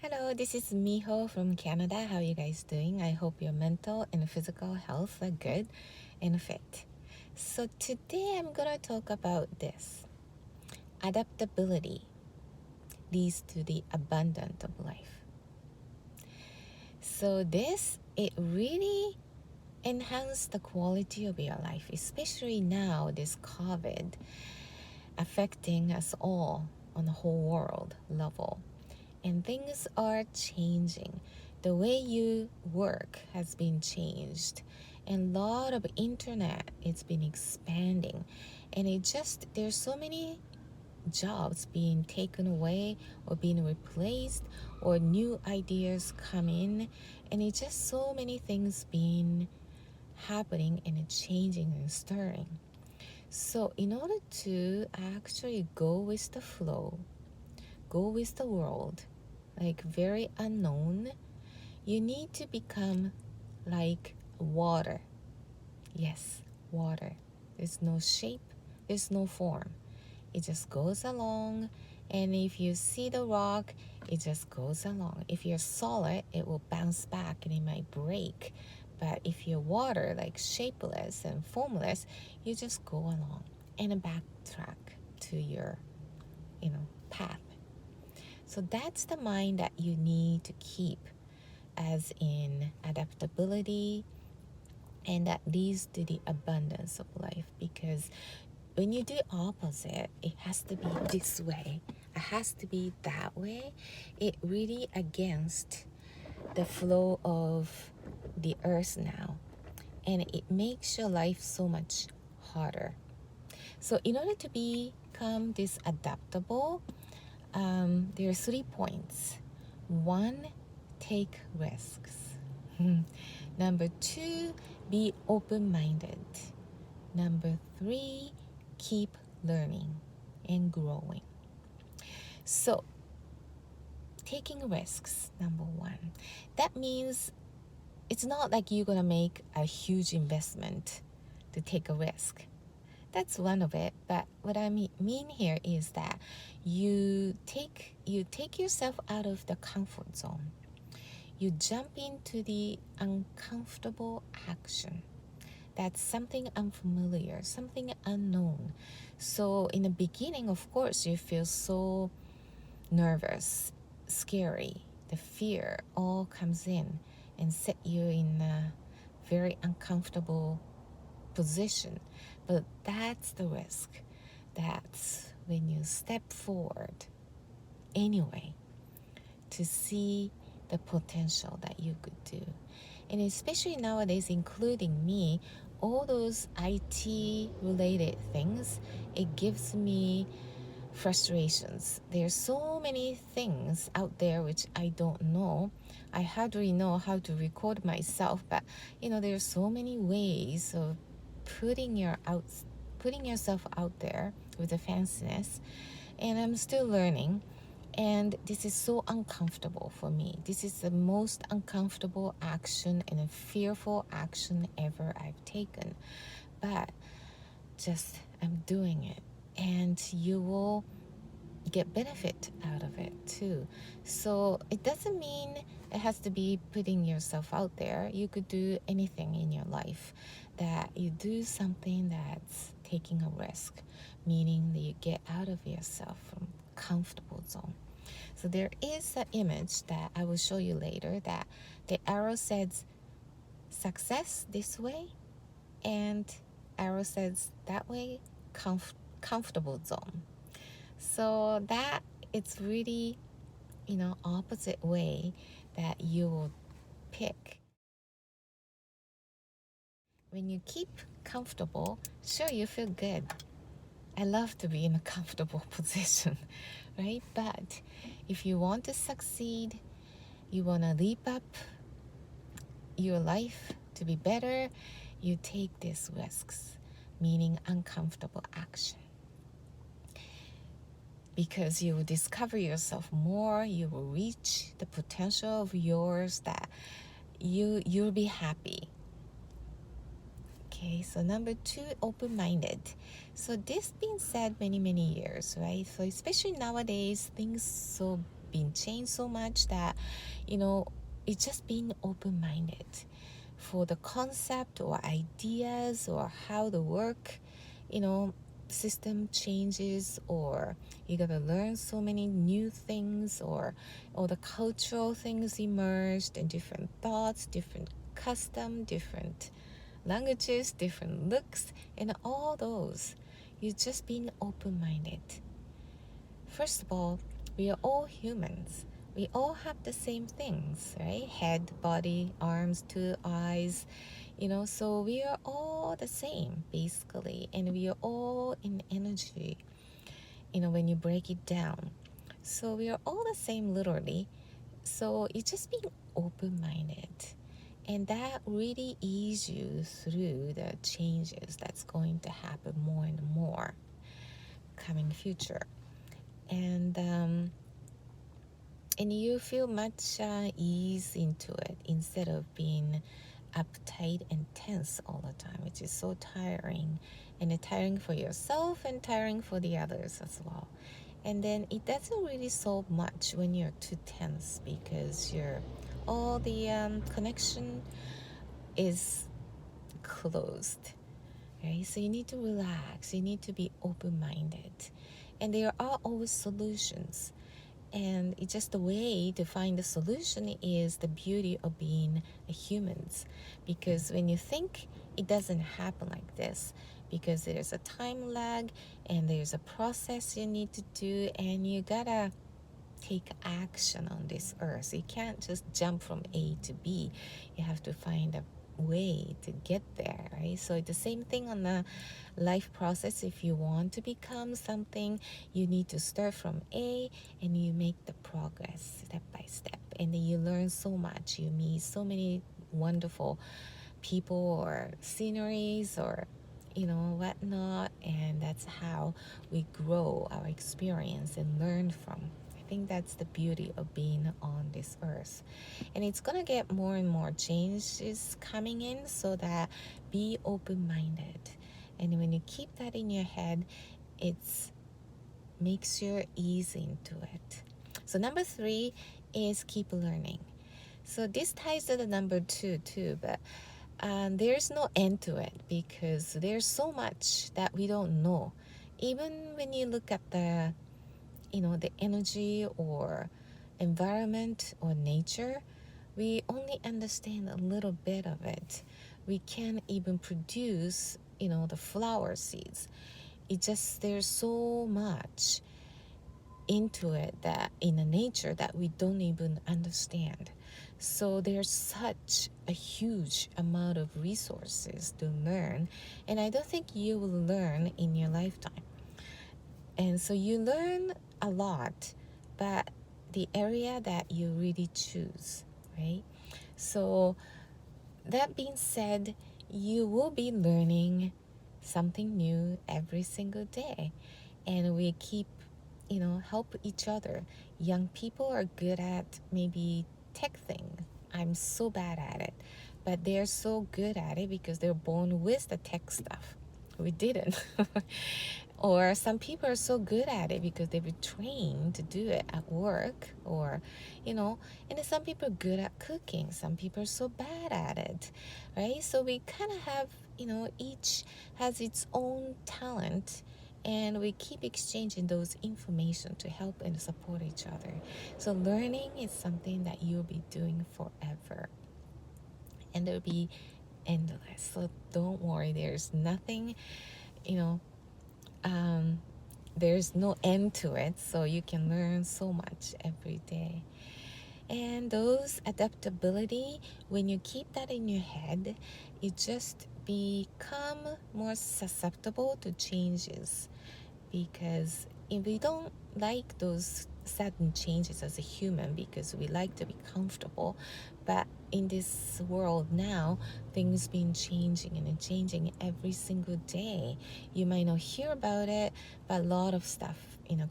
Hello, this is Miho from Canada. How are you guys doing? I hope your mental and physical health are good and fit. So today I'm going to talk about this. Adaptability leads to the abundance of life. So it really enhances the quality of your life, especially now this COVID affecting us all on the whole world level. And things are changing. The way you work has been changed. And a lot of internet, it's been expanding. And there's so many jobs being taken away or being replaced or new ideas come in. And it's just so many things being happening and changing and stirring. So in order to actually go with the flow, go with the world, like very unknown, you need to become like water. Yes, water. There's no shape, there's no form. It just goes along, and if you see the rock, it just goes along. If you're solid, it will bounce back and it might break. But if you're water, like shapeless and formless, you just go along and backtrack to your, path. So that's the mind that you need to keep, as in adaptability, and that leads to the abundance of life. Because when you do opposite, it has to be this way, it has to be that way. It really against the flow of the earth now, and it makes your life so much harder. So in order to become this adaptable, there are 3 points. 1, take risks. Number 2, be open-minded. Number 3, keep learning and growing. So, taking risks, number 1. That means it's not like you're going to make a huge investment to take a risk. That's one of it, but what I mean here is that you take yourself out of the comfort zone. You jump into the uncomfortable action. That's something unfamiliar, something unknown. So in the beginning, of course, you feel so nervous, scary. The fear all comes in and set you in a very uncomfortable position. But that's the risk. That's when you step forward anyway to see the potential that you could do. And especially nowadays, including me, all those IT related things, it gives me frustrations. There's so many things out there which I don't know. I hardly know how to record myself, but there's so many ways of putting yourself out there with the fanciness, and I'm still learning, and this is so uncomfortable for me. This is the most uncomfortable action and a fearful action ever I've taken, but just I'm doing it, and you will get benefit out of it too. So it doesn't mean it has to be putting yourself out there. You could do anything in your life, that you do something that's taking a risk, meaning that you get out of yourself from comfortable zone. So there is an image that I will show you later, that the arrow says success this way, and arrow says that way, comfortable zone. So that it's really, opposite way that you will pick. When you keep comfortable, sure, you feel good. I love to be in a comfortable position, right? But if you want to succeed, you want to leap up your life to be better, you take these risks, meaning uncomfortable action. Because you will discover yourself more, you will reach the potential of yours, that you'll be happy. Okay, so number 2, open-minded. So this been said many years, right? So especially nowadays, things so been changed so much that it's just being open-minded for the concept or ideas or how the work system changes, or you gotta learn so many new things, or the cultural things emerged, and different thoughts, different custom, different languages, different looks, and all those. You're just being open-minded. First of all, we are all humans. We all have the same things, right? Head, body, arms, two eyes, so we are all the same basically, and we are all in energy, when you break it down. So we are all the same literally. So it's just being open-minded, and that really eases you through the changes that's going to happen more and more coming future. And you feel much ease into it instead of being uptight and tense all the time, which is so tiring, and tiring for yourself and tiring for the others as well. And then it doesn't really solve much when you're too tense, because all the connection is closed, right? So you need to relax, you need to be open-minded, and there are always solutions. And it's just the way to find the solution is the beauty of being humans. Because when you think, it doesn't happen like this, because there's a time lag and there's a process you need to do, and you gotta take action on this earth. You can't just jump from A to B. You have to find a way to get there, right? So it's the same thing on the life process. If you want to become something, you need to start from A, and you make the progress step by step, and then you learn so much. You meet so many wonderful people or sceneries or whatnot, and that's how we grow our experience and learn from. I think that's the beauty of being on this earth. And it's gonna get more and more changes coming in, so that be open-minded. And when you keep that in your head, it makes you ease into it. So number 3 is keep learning. So this ties to the number 2 too, but there's no end to it, because there's so much that we don't know. Even when you look at the energy or environment or nature, we only understand a little bit of it. We can't even produce the flower seeds. There's so much into it that in the nature that we don't even understand. So there's such a huge amount of resources to learn, and I don't think you will learn in your lifetime. And so you learn a lot, but the area that you really choose, right? So that being said, you will be learning something new every single day, and we keep help each other. Young people are good at maybe tech thing. I'm so bad at it, but they're so good at it because they're born with the tech stuff. We didn't. Or some people are so good at it because they were trained to do it at work, or and then some people are good at cooking, some people are so bad at it, right? So we kind of have each has its own talent, and we keep exchanging those information to help and support each other. So learning is something that you'll be doing forever, and it'll be endless. So don't worry, there's nothing there's no end to it, so you can learn so much every day. And those adaptability, when you keep that in your head, you just become more susceptible to changes, because if we don't like those sudden changes as a human, because we like to be comfortable, but in this world now, things been changing and changing every single day. You might not hear about it, but a lot of stuff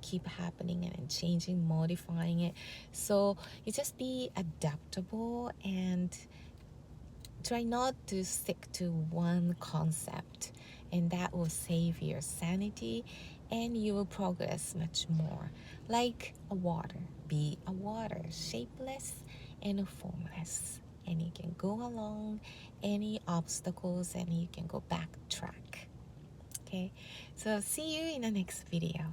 keep happening and changing, modifying it. So you just be adaptable and try not to stick to one concept, and that will save your sanity, and you will progress much more. Like a water, be a water, shapeless and formless. And you can go along any obstacles and you can go backtrack. Okay, so see you in the next video.